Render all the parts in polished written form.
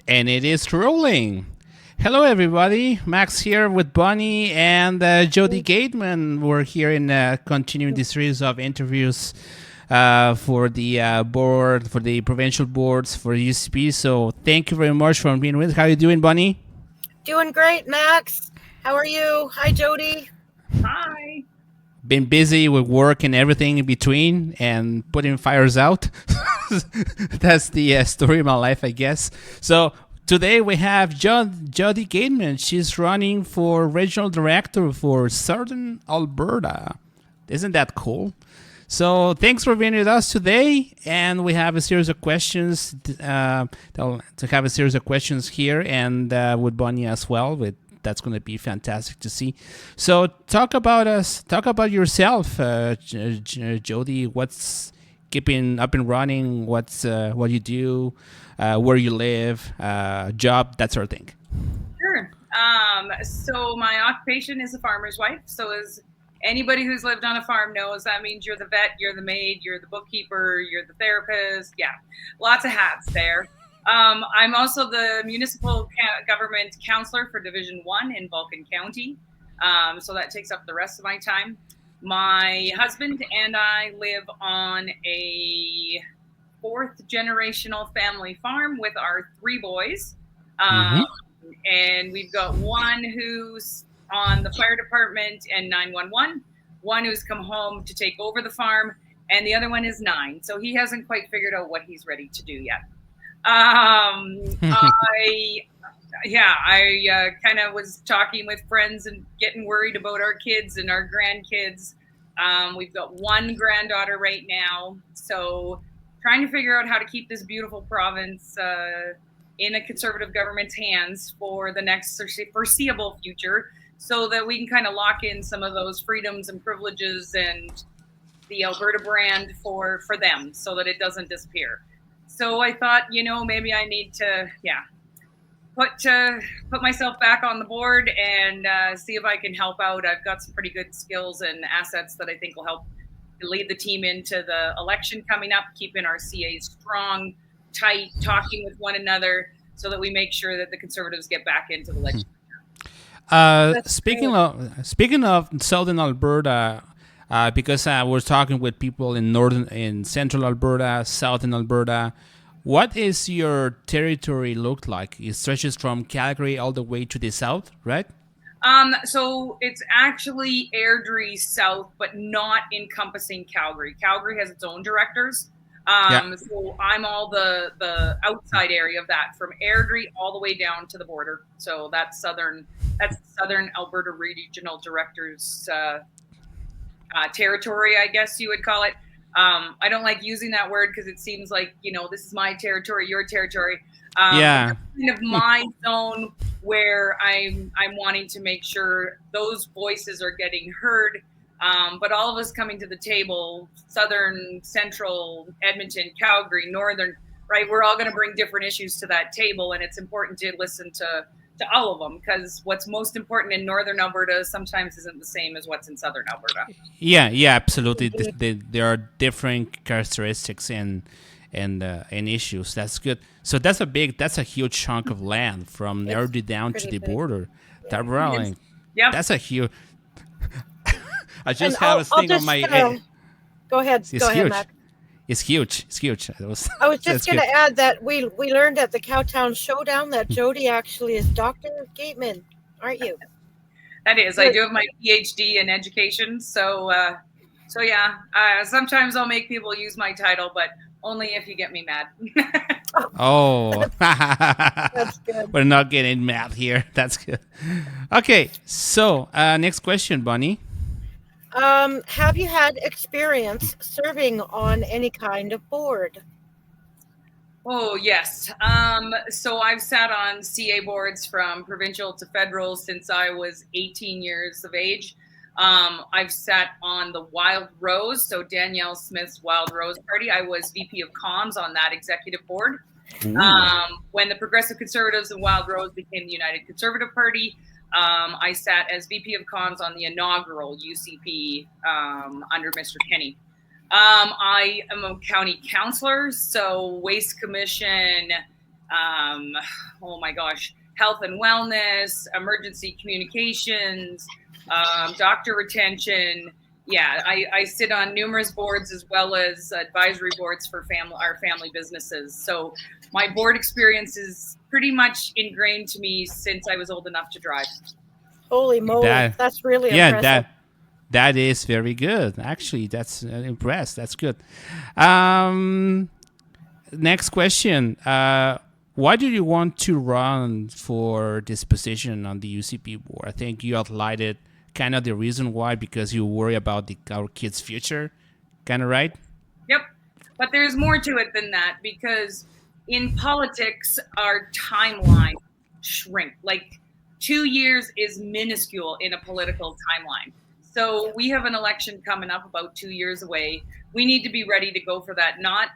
And it is rolling. Hello, everybody. Max here with Bonnie and Jodie Gateman. We're here in continuing the series of interviews for the board, for the provincial boards for UCP. So thank you very much for being with us. How are you doing, Bonnie? Doing great, Max. How are you? Hi, Jody. Hi. Been busy with work and everything in between and putting fires out. That's the story of my life, I guess. So today we have Jodie Gateman. She's running for regional director for Southern Alberta. Isn't that cool? So thanks for being with us today, and we have a series of questions. To have a series of questions here, and with Bonnie as well. That's going to be fantastic to see. So talk about us. Talk about yourself, Jody. What's keeping up and running? What's what you do, where you live, job, that sort of thing. Sure. So my occupation is a farmer's wife. So as anybody who's lived on a farm knows, that means you're the vet, you're the maid, you're the bookkeeper, you're the therapist. Yeah, lots of hats there. I'm also the municipal government counselor for Division 1 in Vulcan County. So that takes up the rest of my time. My husband and I live on a fourth generational family farm with our three boys. And we've got one who's on the fire department and 911, one who's come home to take over the farm, and the other one is 9. So he hasn't quite figured out what he's ready to do yet. I kind of was talking with friends and getting worried about our kids and our grandkids. We've got one granddaughter right now, so trying to figure out how to keep this beautiful province in a conservative government's hands for the next foreseeable future, so that we can kind of lock in some of those freedoms and privileges and the Alberta brand for them, so that it doesn't disappear. So I thought, maybe I need to, put myself back on the board and see if I can help out. I've got some pretty good skills and assets that I think will help lead the team into the election coming up, keeping our CAs strong, tight, talking with one another, so that we make sure that the Conservatives get back into the legislature. Speaking of Southern Alberta, because we're talking with people in Central Alberta, Southern Alberta. What is your territory look like? It stretches from Calgary all the way to the south, right? So it's actually Airdrie south, but not encompassing Calgary. Calgary has its own directors. So I'm all the outside area of that, from Airdrie all the way down to the border. So that's Southern Alberta Regional Directors territory, I guess you would call it. I don't like using that word because it seems like, this is my territory, your territory. Kind of my zone where I'm wanting to make sure those voices are getting heard. But all of us coming to the table, Southern, Central, Edmonton, Calgary, Northern, right? We're all going to bring different issues to that table, and it's important to listen to all of them, because what's most important in Northern Alberta sometimes isn't the same as what's in Southern Alberta. Yeah, absolutely. There are different characteristics and issues. That's good. So that's a huge chunk of land from Airdrie down to the border. That rolling. Yeah, that's a huge. I just have a thing on my. Go ahead. It's Go huge. ahead, Mac. It's huge. I was just going to add that we learned at the Cowtown Showdown that Jody actually is Dr. Gateman, aren't you? That is. I do have my PhD in education. So yeah, sometimes I'll make people use my title, but only if you get me mad. Oh, that's good. We're not getting mad here. That's good. Okay, so next question, Bonnie. Have you had experience serving on any kind of board? Oh, yes. So I've sat on CA boards from provincial to federal since I was 18 years of age. I've sat on the Wild Rose, so Danielle Smith's Wild Rose Party. I was VP of Comms on that executive board. When the Progressive Conservatives and Wild Rose became the United Conservative Party, I sat as VP of Comms on the inaugural UCP under Mr. Kenny. I am a county councillor, so Waste Commission, oh my gosh, health and wellness, emergency communications, doctor retention. Yeah, I sit on numerous boards as well as advisory boards for our family businesses. So my board experience is pretty much ingrained to me since I was old enough to drive. Holy moly, That that's really yeah, impressive. that is very good. Actually, that's impressed. That's good. Um, Next question. Why do you want to run for this position on the UCP board? I think you outlined it, kind of the reason why, because you worry about our kids' future, kind of right? Yep. But there's more to it than that, because in politics, our timeline shrink. Like 2 years is minuscule in a political timeline. So we have an election coming up about 2 years away. We need to be ready to go for that. Not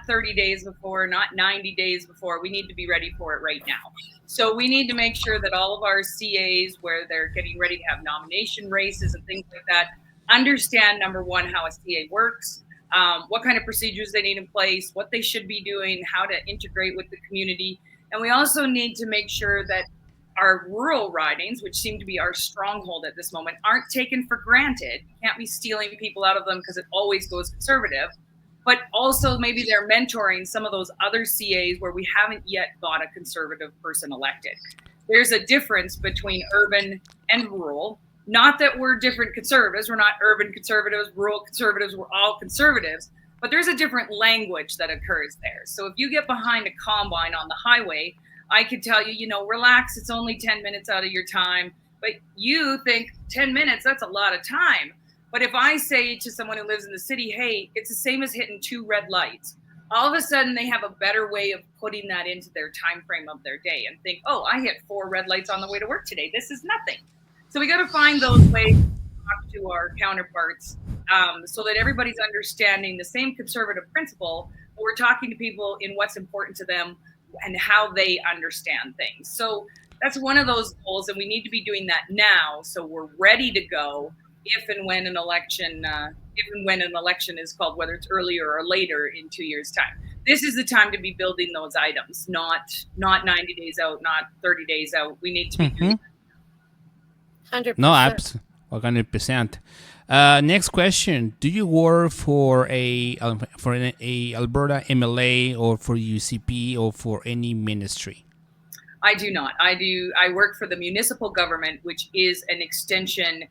30 days before, not 90 days before. We need to be ready for it right now. So we need to make sure that all of our CAs, where they're getting ready to have nomination races and things like that, understand, number one, how a CA works, what kind of procedures they need in place, what they should be doing, how to integrate with the community. And we also need to make sure that our rural ridings, which seem to be our stronghold at this moment, aren't taken for granted. You can't be stealing people out of them because it always goes conservative. But also maybe they're mentoring some of those other CAs where we haven't yet got a conservative person elected. There's a difference between urban and rural. Not that we're different conservatives. We're not urban conservatives, rural conservatives. We're all conservatives. But there's a different language that occurs there. So if you get behind a combine on the highway, I could tell you, relax, it's only 10 minutes out of your time. But you think 10 minutes, that's a lot of time. But if I say to someone who lives in the city, hey, it's the same as hitting 2 red lights, all of a sudden they have a better way of putting that into their time frame of their day and think, oh, I hit 4 red lights on the way to work today. This is nothing. So we got to find those ways to talk to our counterparts, so that everybody's understanding the same conservative principle, but we're talking to people in what's important to them and how they understand things. So that's one of those goals, and we need to be doing that now, so we're ready to go if and when an election is called, whether it's earlier or later in 2 years' time. This is the time to be building those items, not 90 days out, not 30 days out. We need to be doing 100%. No, 100%. Next question: do you work for a Alberta MLA or for UCP or for any ministry? I do not. I work for the municipal government, which is an extension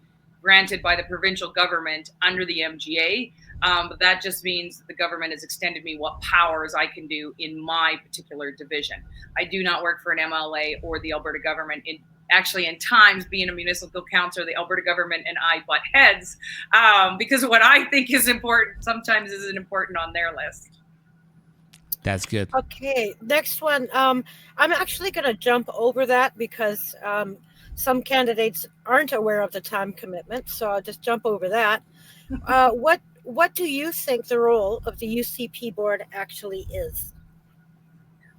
granted by the provincial government under the MGA. But that just means that the government has extended me what powers I can do in my particular division. I do not work for an MLA or the Alberta government. Actually, in times, being a municipal councillor, the Alberta government and I butt heads, because what I think is important sometimes isn't important on their list. That's good. Okay, next one. I'm actually going to jump over that because some candidates aren't aware of the time commitment, so I'll just jump over that. What do you think the role of the UCP board actually is?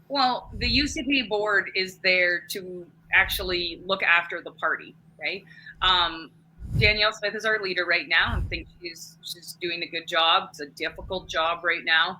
Well, the UCP board is there to actually look after the party, right? Danielle Smith is our leader right now. I think she's doing a good job. It's a difficult job right now.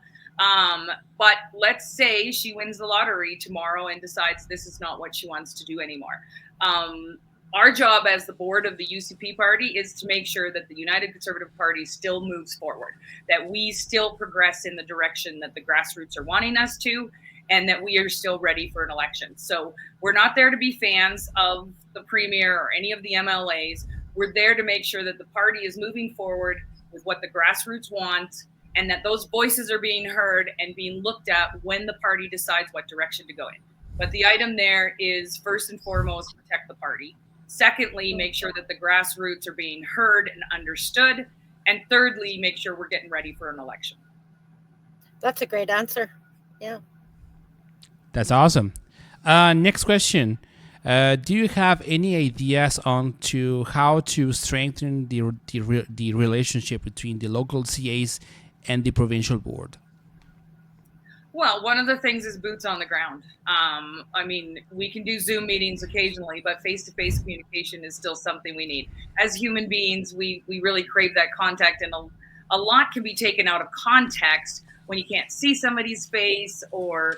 But let's say she wins the lottery tomorrow and decides this is not what she wants to do anymore. Our job as the board of the UCP party is to make sure that the United Conservative Party still moves forward, that we still progress in the direction that the grassroots are wanting us to, and that we are still ready for an election. So we're not there to be fans of the premier or any of the MLAs. We're there to make sure that the party is moving forward with what the grassroots want, and that those voices are being heard and being looked at when the party decides what direction to go in. But the item there is, first and foremost, protect the party. Secondly, make sure that the grassroots are being heard and understood. And thirdly, make sure we're getting ready for an election. That's a great answer. Yeah. That's awesome. Next question. Do you have any ideas on to how to strengthen the relationship between the local CAs and the provincial board? Well, one of the things is boots on the ground. I mean, we can do Zoom meetings occasionally, but face-to-face communication is still something we need. As human beings, we really crave that contact, and a lot can be taken out of context when you can't see somebody's face or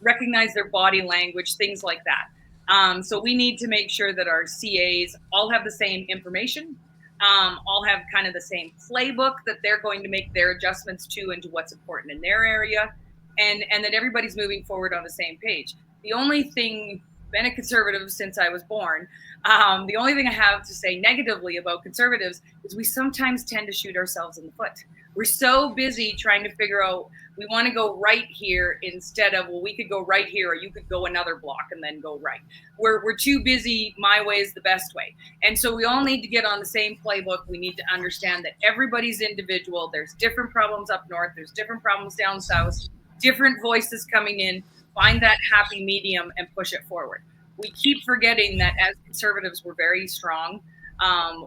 recognize their body language, things like that. So we need to make sure that our CAs all have the same information, all have kind of the same playbook that they're going to make their adjustments to into what's important in their area, and that everybody's moving forward on the same page. The only thing, been a conservative since I was born, the only thing I have to say negatively about conservatives is we sometimes tend to shoot ourselves in the foot. We're so busy trying to figure out, we want to go right here instead of, well, we could go right here, or you could go another block and then go right. We're too busy. My way is the best way. And so we all need to get on the same playbook. We need to understand that everybody's individual. There's different problems up north. There's different problems down south, different voices coming in. Find that happy medium and push it forward. We keep forgetting that as conservatives, we're very strong.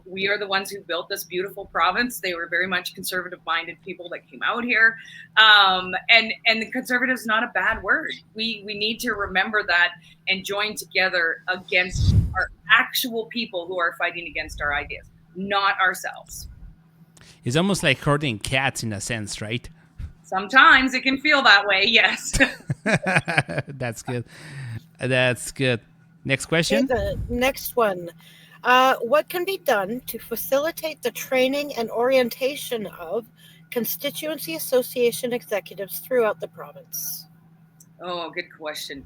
We are the ones who built this beautiful province. They were very much conservative-minded people that came out here. And the conservative is not a bad word. We need to remember that and join together against our actual people who are fighting against our ideas, not ourselves. It's almost like herding cats in a sense, right? Sometimes it can feel that way, yes. That's good. That's good. Next question. Okay, the next one. What can be done to facilitate the training and orientation of constituency association executives throughout the province? Oh, good question.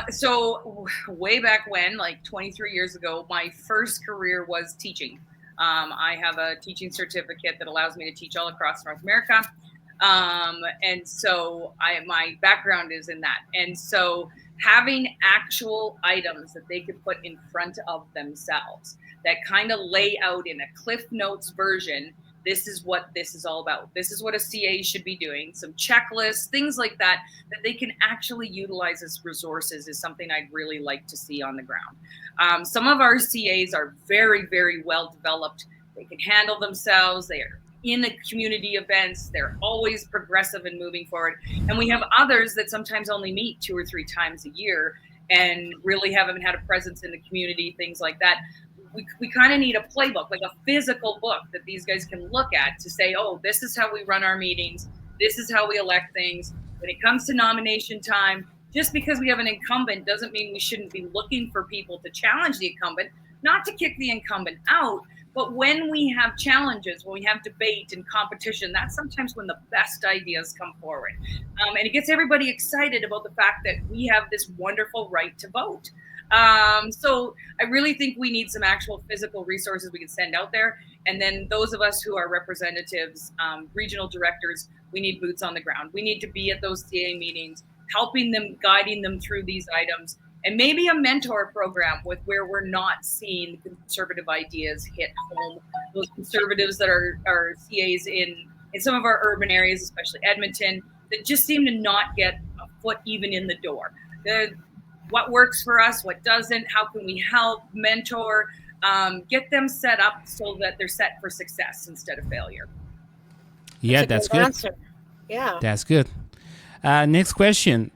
So way back when, like 23 years ago, my first career was teaching. I have a teaching certificate that allows me to teach all across North America. And so my background is in that. And so having actual items that they could put in front of themselves that kind of lay out in a Cliff Notes version, this is what this is all about. This is what a CA should be doing. Some checklists, things like that, that they can actually utilize as resources is something I'd really like to see on the ground. Some of our CAs are very, very well developed. They can handle themselves. They are in the community events. They're always progressive and moving forward. And we have others that sometimes only meet 2 or 3 times a year and really haven't had a presence in the community, things like that. We kind of need a playbook, like a physical book that these guys can look at to say, oh, this is how we run our meetings. This is how we elect things. When it comes to nomination time, just because we have an incumbent doesn't mean we shouldn't be looking for people to challenge the incumbent, not to kick the incumbent out. But when we have challenges, when we have debate and competition, that's sometimes when the best ideas come forward. And it gets everybody excited about the fact that we have this wonderful right to vote. So I really think we need some actual physical resources we can send out there. And then those of us who are representatives, regional directors, we need boots on the ground. We need to be at those CA meetings, helping them, guiding them through these items. And maybe a mentor program with where we're not seeing conservative ideas hit home. Those conservatives that are CAs in some of our urban areas, especially Edmonton, that just seem to not get a foot even in the door. What works for us, what doesn't, how can we help, mentor, get them set up so that they're set for success instead of failure. Yeah, that's good. Answer. Yeah. That's good. Next question.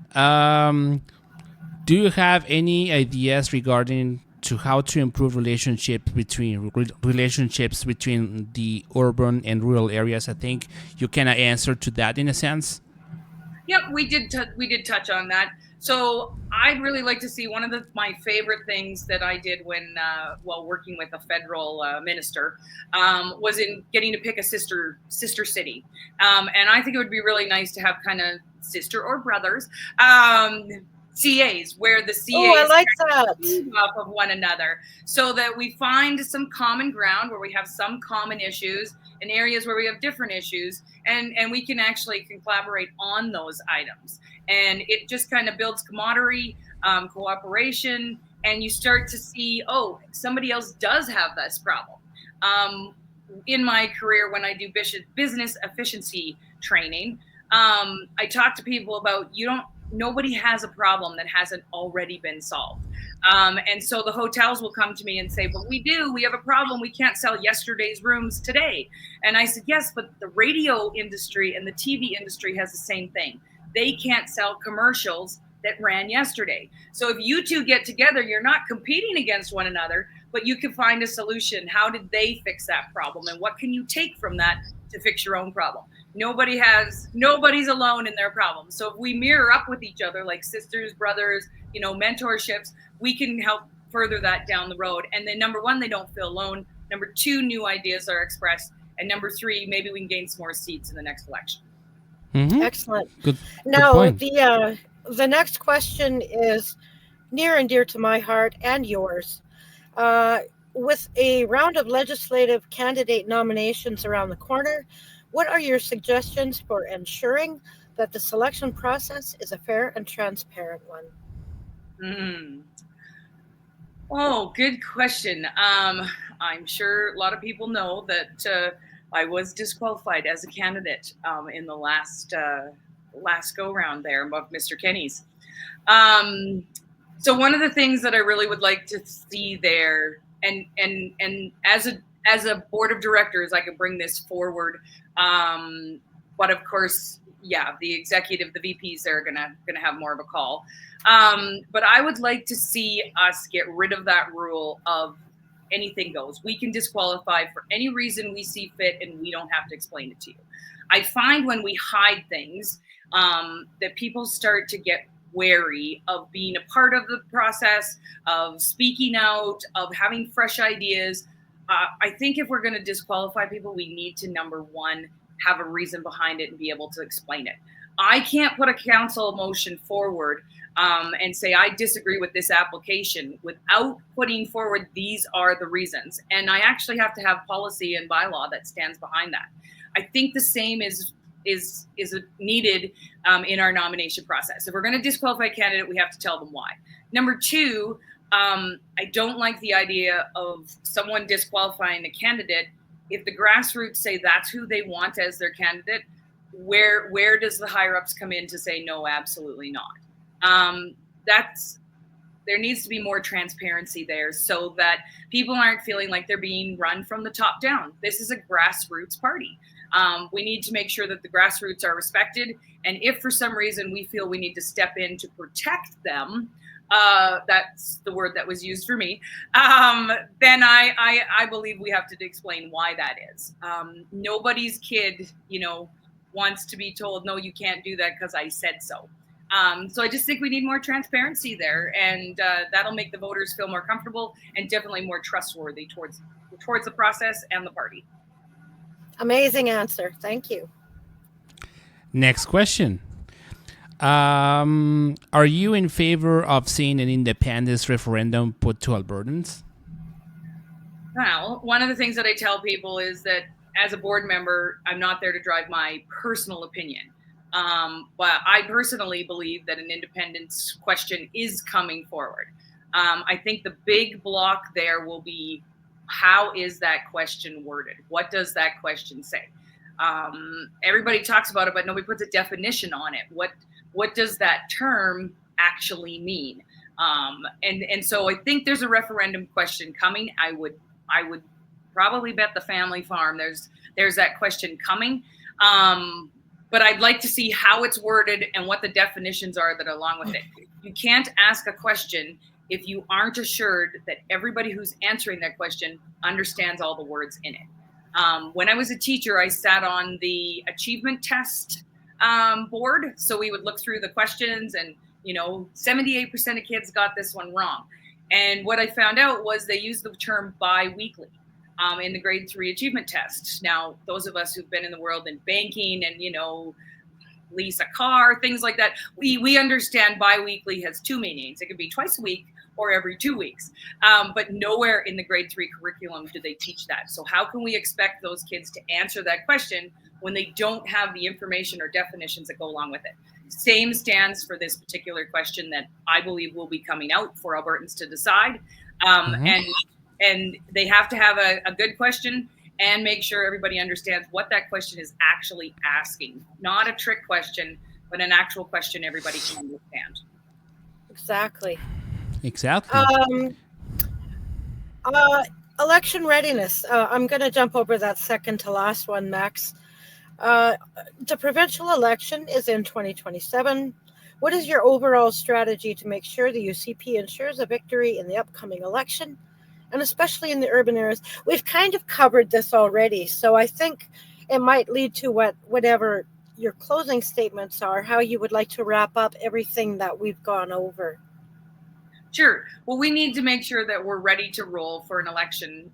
Do you have any ideas regarding to how to improve relationships between the urban and rural areas? I think you kind of answered to that in a sense. Yep, we did touch on that. So I'd really like to see one of my favorite things that I did when while working with a federal minister was in getting to pick a sister city, and I think it would be really nice to have kind of sister or brothers. CAs, where the CAs I like that. off of one another, so that we find some common ground where we have some common issues in areas where we have different issues, and we can collaborate on those items. And it just kind of builds camaraderie, cooperation, and you start to see, oh, somebody else does have this problem. In my career, when I do business efficiency training, I talk to people about nobody has a problem that hasn't already been solved. And so the hotels will come to me and say, but we have a problem. We can't sell yesterday's rooms today. And I said, yes, but the radio industry and the TV industry has the same thing. They can't sell commercials that ran yesterday. So if you two get together, you're not competing against one another, but you can find a solution. How did they fix that problem? And what can you take from that to fix your own problem? Nobody's alone in their problem. So if we mirror up with each other like sisters, brothers, mentorships, we can help further that down the road. And then number one, they don't feel alone. Number two, new ideas are expressed. And number three, maybe we can gain some more seats in the next election. Mm-hmm. Excellent. Good Now, point. the next question is near and dear to my heart and yours. With a round of legislative candidate nominations around the corner, what are your suggestions for ensuring that the selection process is a fair and transparent one? Oh, good question. I'm sure a lot of people know that I was disqualified as a candidate in the last go round there of Mr. Kenny's. So one of the things that I really would like to see there, and as a board of directors, I can bring this forward. But of course, yeah, the executive, the VPs, are gonna have more of a call. But I would like to see us get rid of that rule of anything goes. We can disqualify for any reason we see fit, and we don't have to explain it to you. I find when we hide things, that people start to get wary of being a part of the process, of speaking out, of having fresh ideas. I think if we're going to disqualify people, we need to, number one, have a reason behind it and be able to explain it. I can't put a council motion forward and say, I disagree with this application without putting forward, these are the reasons. And I actually have to have policy and bylaw that stands behind that. I think the same is needed in our nomination process. If we're going to disqualify a candidate, we have to tell them why. Number two, I don't like the idea of someone disqualifying a candidate. If the grassroots say that's who they want as their candidate, where does the higher ups come in to say no, absolutely not? There needs to be more transparency there so that people aren't feeling like they're being run from the top down. This is a grassroots party. We need to make sure that the grassroots are respected. And if for some reason we feel we need to step in to protect them, that's the word that was used for me, then I believe we have to explain why that is. Nobody's kid, wants to be told, no, you can't do that because I said so. So I just think we need more transparency there, and that'll make the voters feel more comfortable and definitely more trustworthy towards the process and the party. Amazing answer. Thank you. Next question. Are you in favor of seeing an independence referendum put to Albertans? Well, one of the things that I tell people is that as a board member, I'm not there to drive my personal opinion. But I personally believe that an independence question is coming forward. I think the big block there will be, how is that question worded? What does that question say? Everybody talks about it, but nobody puts a definition on it. What does that term actually mean? And so I think there's a referendum question coming. I would probably bet the family farm there's that question coming. But I'd like to see how it's worded and what the definitions are that are along with it. You can't ask a question if you aren't assured that everybody who's answering that question understands all the words in it. When I was a teacher, I sat on the achievement test board. So we would look through the questions and, 78% of kids got this one wrong. And what I found out was they used the term bi-weekly in the grade 3 achievement test. Now, those of us who've been in the world in banking and, lease a car, things like that, we understand bi-weekly has two meanings. It could be twice a week or every 2 weeks. But nowhere in the grade 3 curriculum do they teach that. So how can we expect those kids to answer that question when they don't have the information or definitions that go along with it? Same stands for this particular question that I believe will be coming out for Albertans to decide. And they have to have a good question and make sure everybody understands what that question is actually asking. Not a trick question, but an actual question everybody can understand. Exactly. Election readiness. I'm going to jump over that second to last one, Max. The provincial election is in 2027. What is your overall strategy to make sure the UCP ensures a victory in the upcoming election? and especially in the urban areas. We've kind of covered this already, so I think it might lead to whatever your closing statements are, how you would like to wrap up everything that we've gone over. Sure. Well, we need to make sure that we're ready to roll for an election.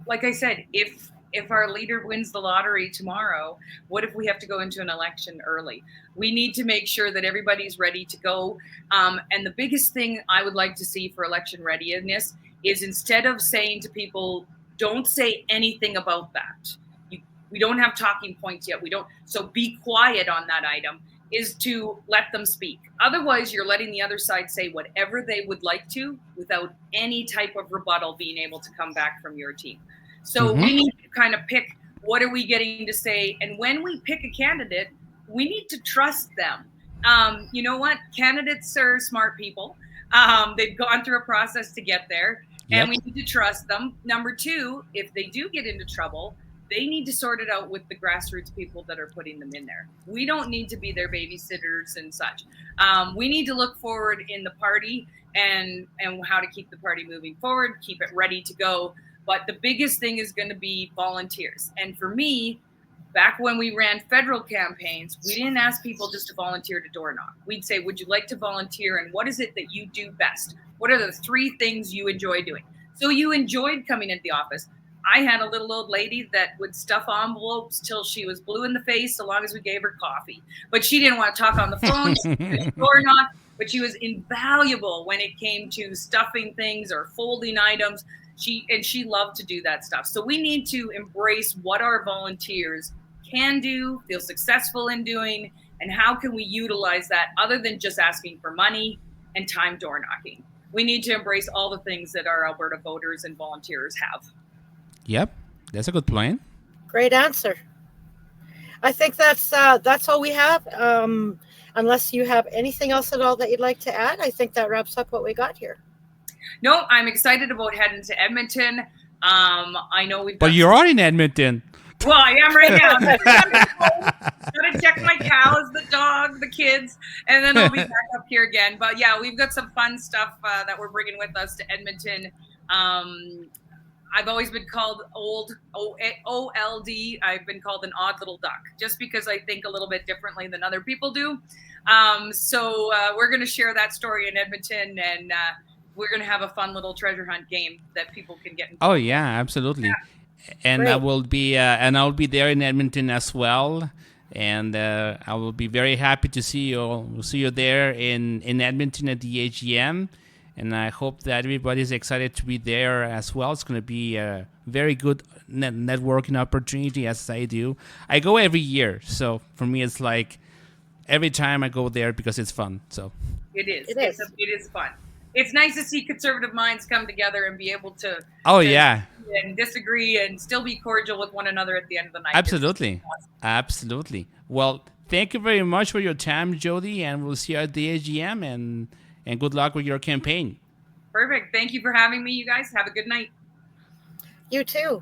Like I said, if our leader wins the lottery tomorrow, what if we have to go into an election early? We need to make sure that everybody's ready to go. And the biggest thing I would like to see for election readiness is, instead of saying to people, don't say anything about that. We don't have talking points yet. So be quiet on that item, is to let them speak. Otherwise, you're letting the other side say whatever they would like to without any type of rebuttal being able to come back from your team. So we need to kind of pick, what are we getting to say? And when we pick a candidate, we need to trust them. You know what? Candidates are smart people. They've gone through a process to get there, and we need to trust them. Number two, if they do get into trouble, they need to sort it out with the grassroots people that are putting them in there. We don't need to be their babysitters and such. We need to look forward in the party and how to keep the party moving forward, keep it ready to go. But the biggest thing is going to be volunteers. And for me, back when we ran federal campaigns, we didn't ask people just to volunteer to door knock. We'd say, would you like to volunteer? And what is it that you do best? What are the 3 things you enjoy doing? So you enjoyed coming into the office. I had a little old lady that would stuff envelopes till she was blue in the face, so long as we gave her coffee. But she didn't want to talk on the phone, door knock, but she was invaluable when it came to stuffing things or folding items. She loved to do that stuff. So we need to embrace what our volunteers can do, feel successful in doing, and how can we utilize that other than just asking for money and time door knocking. We need to embrace all the things that our Alberta voters and volunteers have. Yep, that's a good plan. Great answer. I think that's all we have. Unless you have anything else at all that you'd like to add, I think that wraps up what we got here. No, I'm excited about heading to Edmonton. I know we've. But you're in Edmonton. Well, I am right now. Gotta check my cows, the dog, the kids, and then I'll be back up here again. But yeah, we've got some fun stuff that we're bringing with us to Edmonton. I've always been called old OLD. I've been called an odd little duck, just because I think a little bit differently than other people do. So we're going to share that story in Edmonton, and we're going to have a fun little treasure hunt game that people can get involved. Oh yeah, absolutely. Yeah. And I will be there in Edmonton as well. And I will be very happy to see you. We'll see you there in Edmonton at the AGM. And I hope that everybody's excited to be there as well. It's going to be a very good networking opportunity, as I do. I go every year, so for me it's like every time I go there because it's fun. So it is. It is fun. It's nice to see conservative minds come together and be able to. And disagree and still be cordial with one another at the end of the night. Absolutely, absolutely. Well, thank you very much for your time, Jodie, and we'll see you at the AGM. And good luck with your campaign. Perfect. Thank you for having me, you guys. Have a good night. You too.